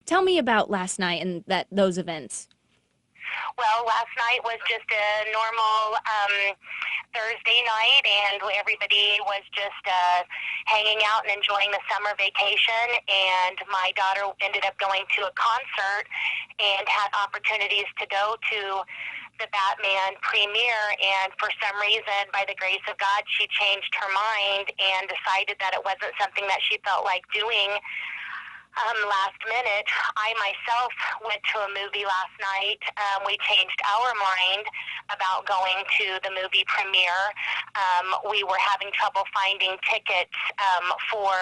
tell me about last night and those events. Well, last night was just a normal Thursday night, and everybody was just hanging out and enjoying the summer vacation. And my daughter ended up going to a concert and had opportunities to go to the Batman premiere. And for some reason, by the grace of God, she changed her mind and decided that it wasn't something that she felt like doing last minute. I myself went to a movie last night. We changed our mind about going to the movie premiere. We were having trouble finding tickets for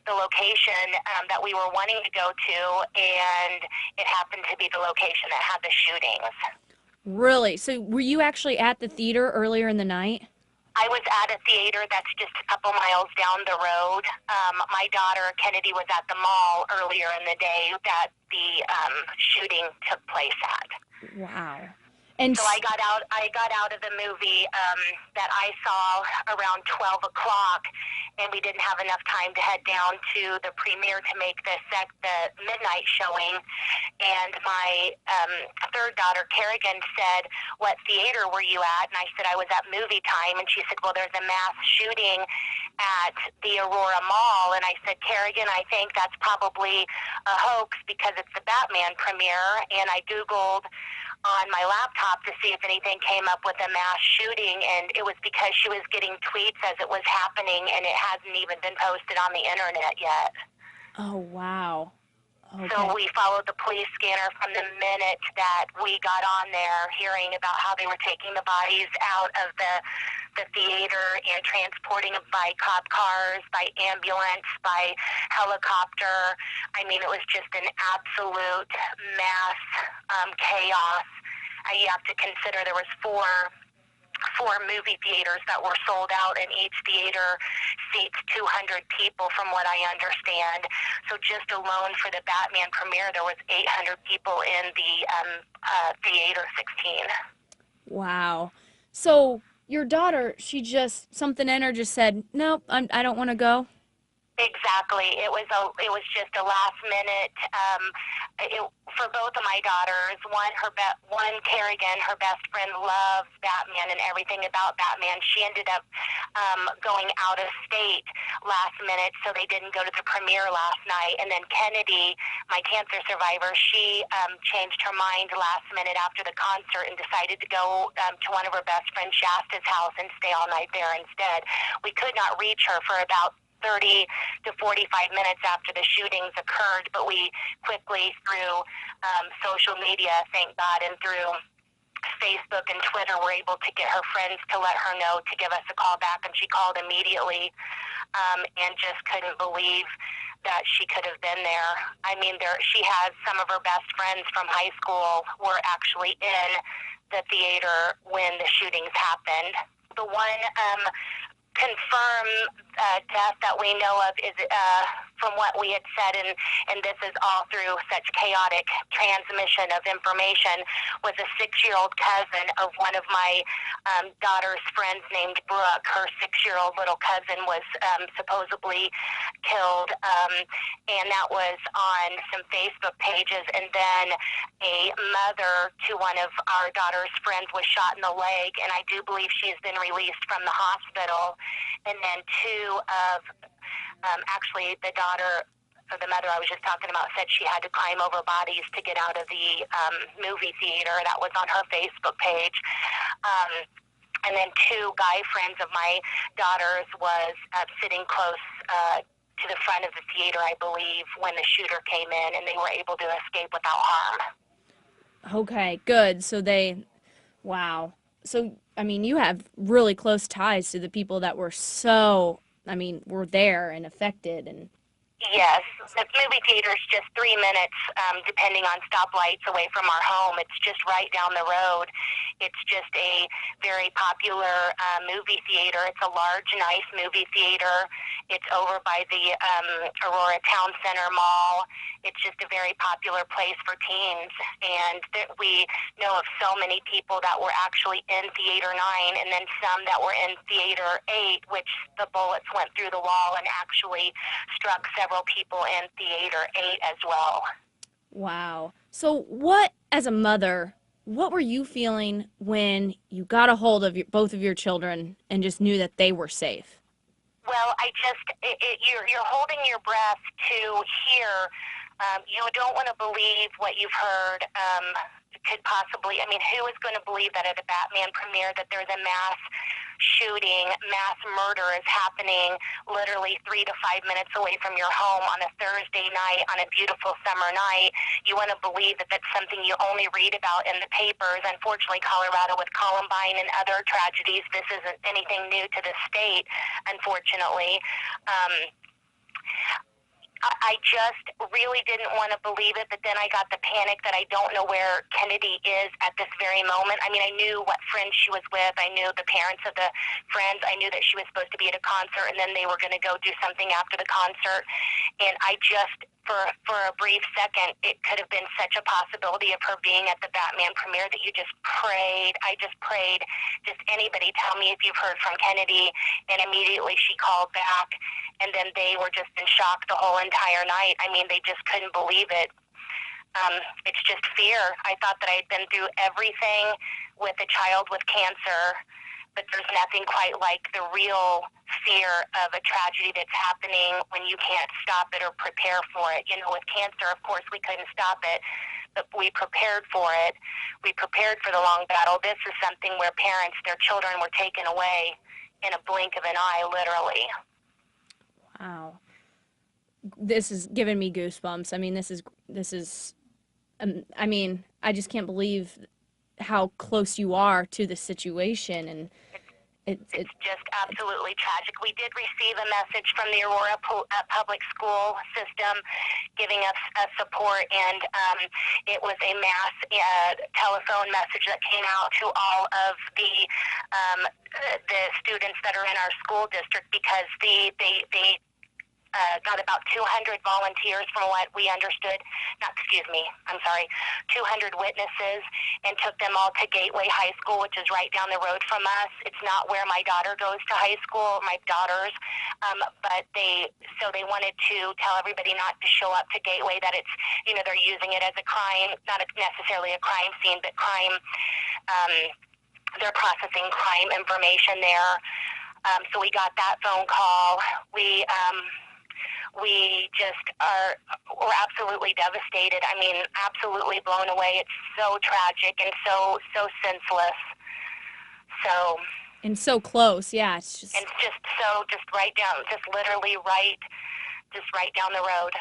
the location that we were wanting to go to, and it happened to be the location that had the shootings. Really? So were you actually at the theater earlier in the night? I was at a theater that's just a couple miles down the road. My daughter, Kennedy, was at the mall earlier in the day that the shooting took place at. Wow. And So I got out of the movie that I saw around 12 o'clock, and we didn't have enough time to head down to the premiere to make the midnight showing. And my third daughter, Kerrigan, said, "What theater were you at?" And I said, "I was at Movie Time." And she said, "Well, there's a mass shooting at the Aurora Mall." And I said, "Kerrigan, I think that's probably a hoax because it's the Batman premiere." And I Googled on my laptop to see if anything came up with a mass shooting, and it was because she was getting tweets as it was happening, and it hasn't even been posted on the internet yet. oh, wow. So Okay. we followed the police scanner from the minute that we got on there, hearing about how they were taking the bodies out of the theater and transporting them by cop cars, by ambulance, by helicopter. I mean, it was just an absolute mass chaos. You have to consider there was four movie theaters that were sold out, and each theater seats 200 people from what I understand. So just alone for the Batman premiere, there was 800 people in the theater 16. Wow. So your daughter, something in her just said, nope, I don't want to go. Exactly. It was just a last minute. For both of my daughters, one Kerrigan, her best friend, loves Batman and everything about Batman. She ended up going out of state last minute, so they didn't go to the premiere last night. And then Kennedy, my cancer survivor, she changed her mind last minute after the concert and decided to go to one of her best friends, Shasta's house, and stay all night there instead. We could not reach her for about 30 to 45 minutes after the shootings occurred, but we quickly, through social media, thank God, and through Facebook and Twitter, were able to get her friends to let her know to give us a call back, and she called immediately and just couldn't believe that she could have been there. I mean, she has some of her best friends from high school were actually in the theater when the shootings happened. The one confirmed death that we know of is from what we had said, and this is all through such chaotic transmission of information, was a 6-year-old cousin of one of my daughter's friends named Brooke. Her 6-year-old little cousin was supposedly killed, and that was on some Facebook pages. And then a mother to one of our daughter's friends was shot in the leg, and I do believe she's been released from the hospital. And then two of, actually the daughter, or the mother I was just talking about, said she had to climb over bodies to get out of the movie theater. That was on her Facebook page. And then two guy friends of my daughter's was sitting close to the front of the theater, I believe, when the shooter came in, and they were able to escape without harm. Okay, good. Wow. So, I mean, you have really close ties to the people that were there and affected and Yes, the movie theater is just 3 minutes, depending on stoplights, away from our home. It's just right down the road. It's just a very popular movie theater. It's a large, nice movie theater. It's over by the Aurora Town Center Mall. It's just a very popular place for teens. And we know of so many people that were actually in Theater 9, and then some that were in Theater 8, which the bullets went through the wall and actually struck several people in Theater 8 as well. Wow. So what, as a mother, what were you feeling when you got a hold of both of your children and just knew that they were safe? Well, you're holding your breath to hear. You don't want to believe what you've heard. Could possibly, I mean, who is going to believe that at a Batman premiere that there's a mass shooting, mass murder is happening literally 3 to 5 minutes away from your home on a Thursday night, on a beautiful summer night? You want to believe that that's something you only read about in the papers. Unfortunately, Colorado with Columbine and other tragedies, this isn't anything new to the state, unfortunately. Um, I just really didn't want to believe it, but then I got the panic that I don't know where Kennedy is at this very moment. I mean, I knew what friends she was with. I knew the parents of the friends. I knew that she was supposed to be at a concert, and then they were going to go do something after the concert. And I just, for a brief second, it could have been such a possibility of her being at the Batman premiere that you just prayed. I just prayed, just anybody tell me if you've heard from Kennedy. And immediately she called back, and then they were just in shock the whole entire night. I mean, they just couldn't believe it. It's just fear. I thought that I'd been through everything with a child with cancer, but there's nothing quite like the real fear of a tragedy that's happening when you can't stop it or prepare for it. You know, with cancer, of course, we couldn't stop it, but we prepared for it. We prepared for the long battle. This is something where parents, their children were taken away in a blink of an eye, literally. Wow. This is giving me goosebumps. I mean, I mean, I just can't believe how close you are to the situation, and It's just absolutely tragic. We did receive a message from the Aurora Public School System giving us support, and it was a mass telephone message that came out to all of the students that are in our school district, because they got about 200 volunteers from what we understood, not, excuse me, I'm sorry, 200 witnesses, and took them all to Gateway High School, which is right down the road from us. It's not where my daughter goes to high school, my daughters, but they wanted to tell everybody not to show up to Gateway, that it's, you know, they're using it as a crime, not necessarily a crime scene, but crime, they're processing crime information there. So we got that phone call. We just we're absolutely devastated. I mean, absolutely blown away. It's so tragic and so senseless. So, and so close. Yeah, it's and just it's just right down, just literally just right down the road.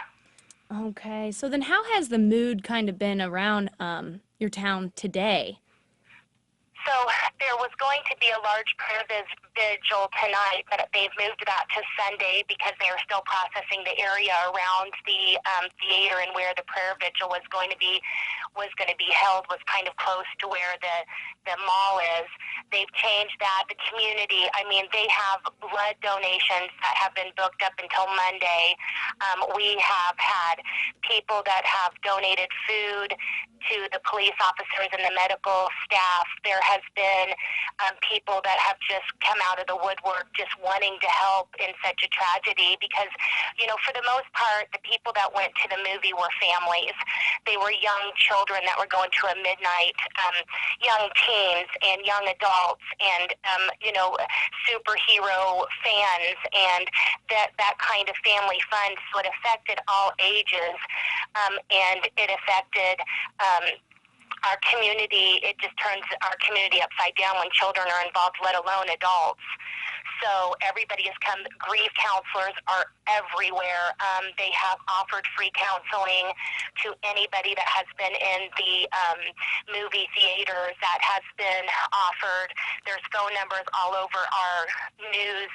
okay. So then, how has the mood kind of been around your town today? So there was going to be a large prayer vigil tonight, but they've moved that to Sunday because they are still processing the area around the theater, and where the prayer vigil was going to be held was kind of close to where the mall is. They've changed that. The community, I mean, they have blood donations that have been booked up until Monday. We have had people that have donated food to the police officers and the medical staff. There has been people that have just come out of the woodwork just wanting to help in such a tragedy, because, you know, for the most part, the people that went to the movie were families. They were young children that were going to a midnight, young teens and young adults, and, you know, superhero fans, and that kind of family fun. So it affected all ages, and it affected our community. It just turns our community upside down when children are involved, let alone adults. So everybody has come. Grief counselors are everywhere. They have offered free counseling to anybody that has been in the movie theaters. That has been offered. There's phone numbers all over our news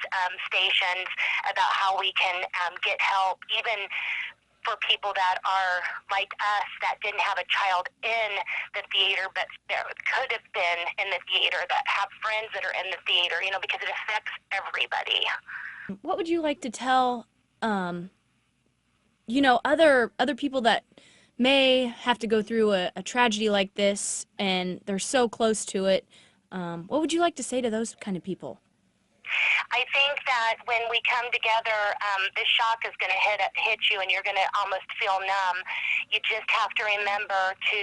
stations about how we can get help, even for people that are like us, that didn't have a child in the theater, but there could have been in the theater, that have friends that are in the theater, you know, because it affects everybody. What would you like to tell, other people that may have to go through a tragedy like this and they're so close to it? What would you like to say to those kind of people? I think that when we come together, the shock is going to hit you, and you're going to almost feel numb. You just have to remember to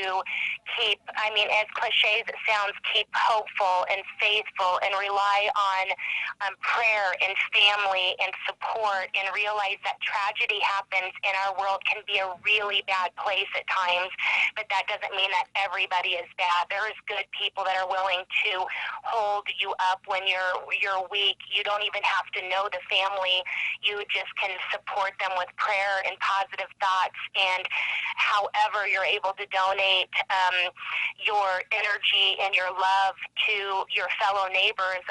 keep, I mean, as cliche as it sounds, keep hopeful and faithful, and rely on prayer and family and support, and realize that tragedy happens in our world can be a really bad place at times, but that doesn't mean that everybody is bad. There is good people that are willing to hold you up when you're weak. You don't even have to know the family. You just can support them with prayer and positive thoughts. And however you're able to donate your energy and your love to your fellow neighbors.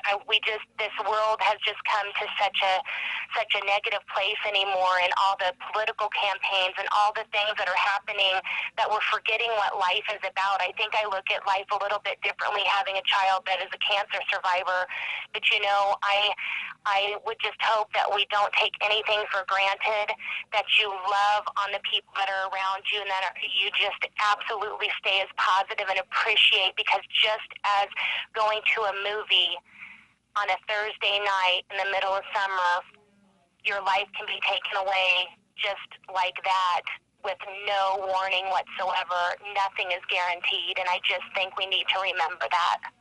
This world has just come to such a negative place anymore, and all the political campaigns and all the things that are happening, that we're forgetting what life is about. I think I look at life a little bit differently, having a child that is a cancer survivor. But I would just hope that we don't take anything for granted, that you love on the people that are around you, and that you just absolutely stay as positive and appreciate, because just as going to a movie on a Thursday night in the middle of summer, your life can be taken away just like that, with no warning whatsoever. Nothing is guaranteed, and I just think we need to remember that.